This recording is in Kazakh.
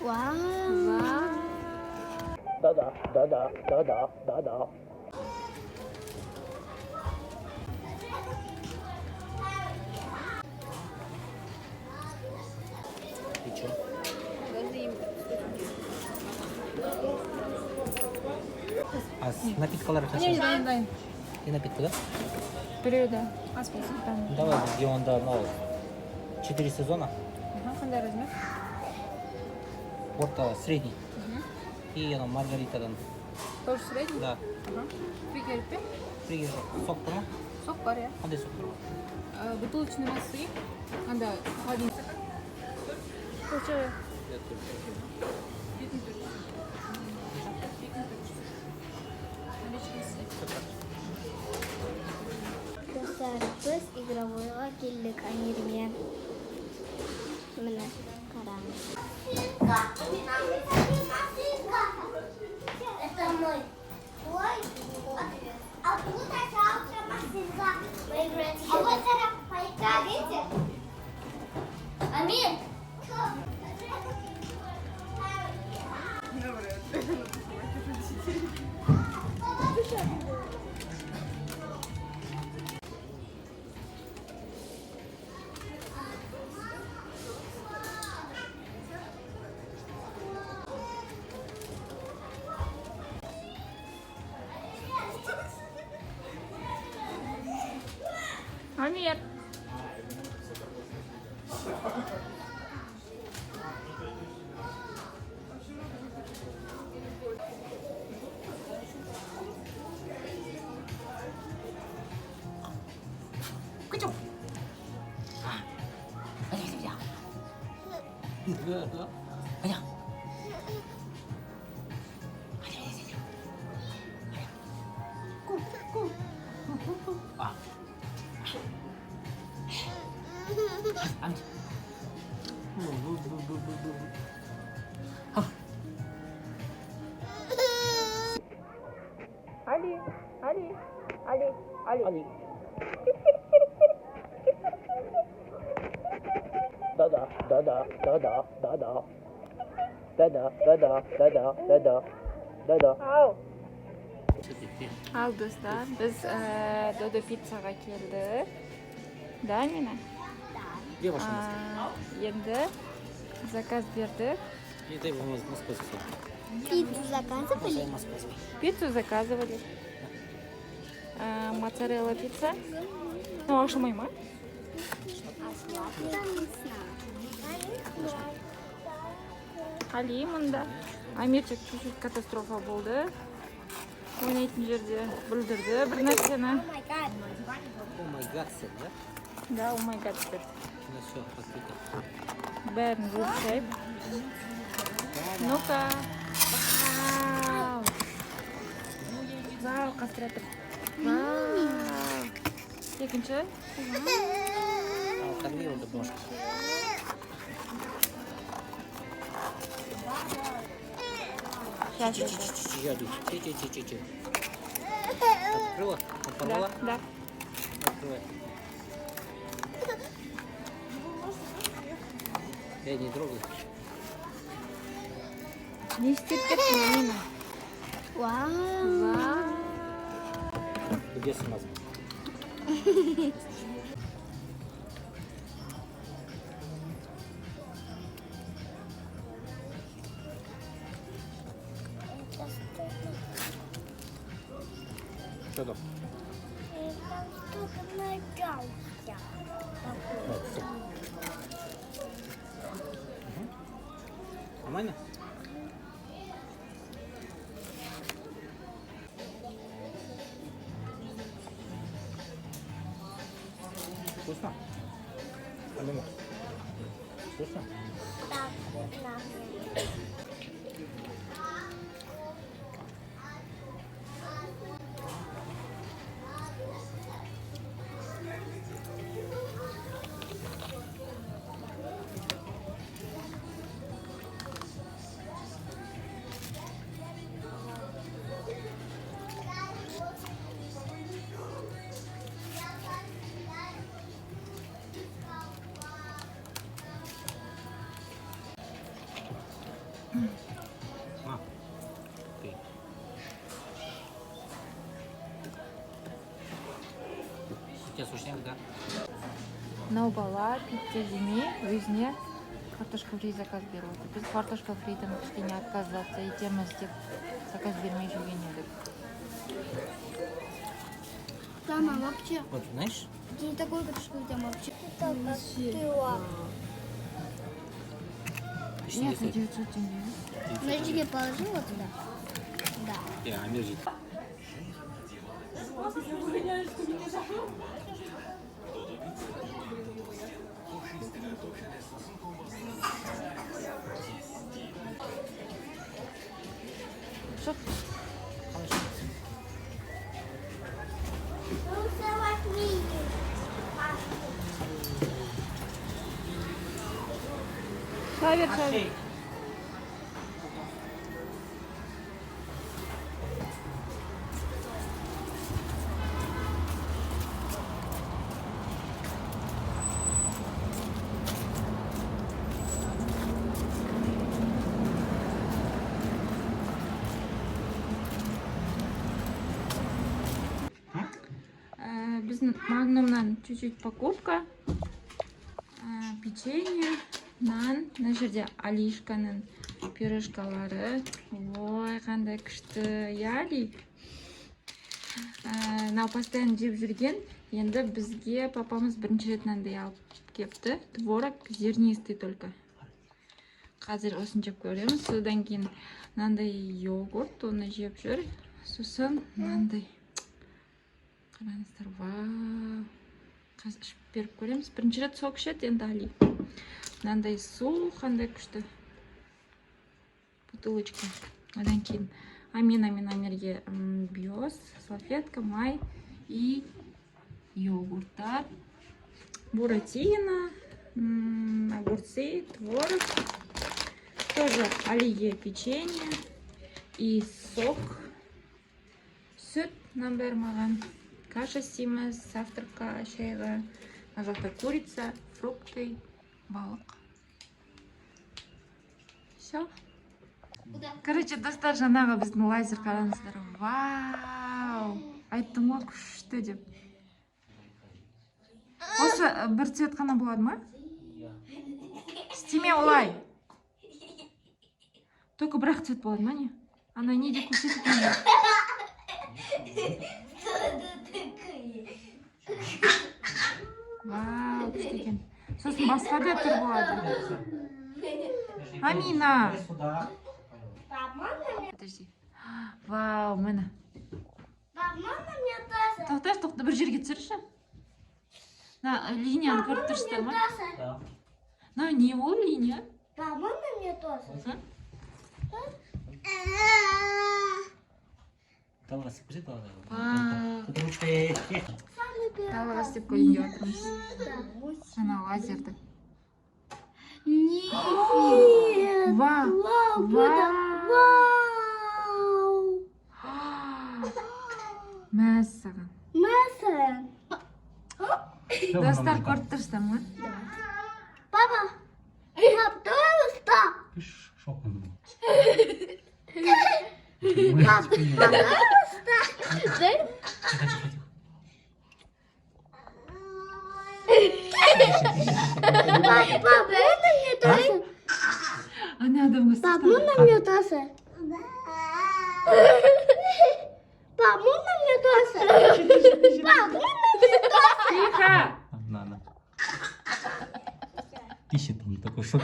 Вау. Да-да, да-да, да-да, да-да. И чё? А напиткалар қашан? Дайын. И напитка, да? Біреуді ас болсын. Давай бізге онда мынау 4 сезона. Қандай размер? Орта средний. И анау маргаритадан. Тоже средний? Да. Пригеріп пе? Пригер сок бар ма? Сок бар, иә. Қандай сок бар? Бутылочный массы. Анда холодильник. Қанша? Достар, біз игровойға келдік Америме. Міне, қараңыз. Это мой. Ой. А тут остался машинка. Поиграть. А вот это поиграть. Амир. Амир. Кычу. Аня. Али. Али. Да-да, да-да, да-да, да-да. Да-да, да-да, да-да, да-да. Да-да. Ау. Ал достар, біз Додо пиццаға келдік. Да, Мина? Где ваша маска? Енді заказ бердік. И дай вам маску засунь. Пиццу заказывали? Дай маску возьми. Пиццу заказывали. Моцарелла пицца. Ну, ашымай ма? Али мұнда. Амирчик чуть-чуть катастрофа болды. Ойнайтын жерде бүлдірді бір нәрсені. О май гад, сет, да? Да, о май гад деді. Ну все, подпитал. Бәрін жуып. Ну-ка. Вау. Вау, қастыратып. Вау. Екінші. Оторви его немножко. Сейчас. Чуть-чуть, я иду. Чуть-чуть. Открыла? Порвала? Да. Открывай. Я не трогаю. Не істеп кеттің, Мина. Вау. Вау. Где смазка? Что там? Нормально? Вкусно? Алина, вкусно? Так, вкусно. Окей. Сейчас сушняк, да? мынау бала пицца жемей өзіне картошка фри заказ беріп отыр. Біз картошка фридан кішкене отказаться етеміз деп заказ бермей жүрген едік. Мама, вообще, Вот, знаешь? это не такой картошка, там вообще. Это остыло. Нет, на 900 тенге. Ножички положила туда? Да. Я амержит. Что? Ну, все возьмите. Шавер, шавер. Біздің магнумнан чуть-чуть покупка. Печенье, нан. Мына жерде Алишканың пирожкалары. Ой, қандай күшті. Яли. Мынау постоянно жеп жүрген. Енді бізге папамыз бірінші рет мынандай алып кепті. Творог зернистый только. Қазір осын жеп көреміз. Содан кейін мынандай йогурт, оны жеп жүр. Сосын мынандай. Қараңыздар, вау. Қазір ішіп беріп көреміз. Бірінші рет сок ішеді, енді Али. Мынандай су, қандай күшті. Бутылочка. Одан кейін Амирге биос, салфетка, май и йогурттар. Буратино, огурцы, творог. Тоже Алиге печенье и сок. Сүт нам бермаған. Каша істейміз, завтракка, шайға. Мына жақта курица, фрукты, балық. Все. Короче, достар, жаңағы біздің лазер қараңыздар. Вау! Айттым ғой, күшті деп. Осы бір цвет қана болады ма? Істеме олай. Только бір-ақ цвет болады ма не? Ана неде көрсетіп не? Вау, күшті екен. Сосын басқа да түр болады. Амина. Подожди. Вау, міне. Можно мне тоже? Тоқта, бір жерге түсірші. Линияны көріп тұрсыздар ма? Да. Не ол линия? Можно мне тоже? Далаға істеп көрсет, далаға. Вау. Тут ручкой. Далаға істеп көрейін деп отырмыз. Жаңа лазерді. Нет. Вау. Вау. Мәссаған. Мәсәлән. Достар, көріп тұрсыздар ма? Папа, пожалуйста. Шоком. Папа, это мне тоже. Ана адамға Пап, сақтан. можно мне тоже? Пап, можно мне тоже? Пап, можно мне тоже? Тихо! На. Ищет он такой шок.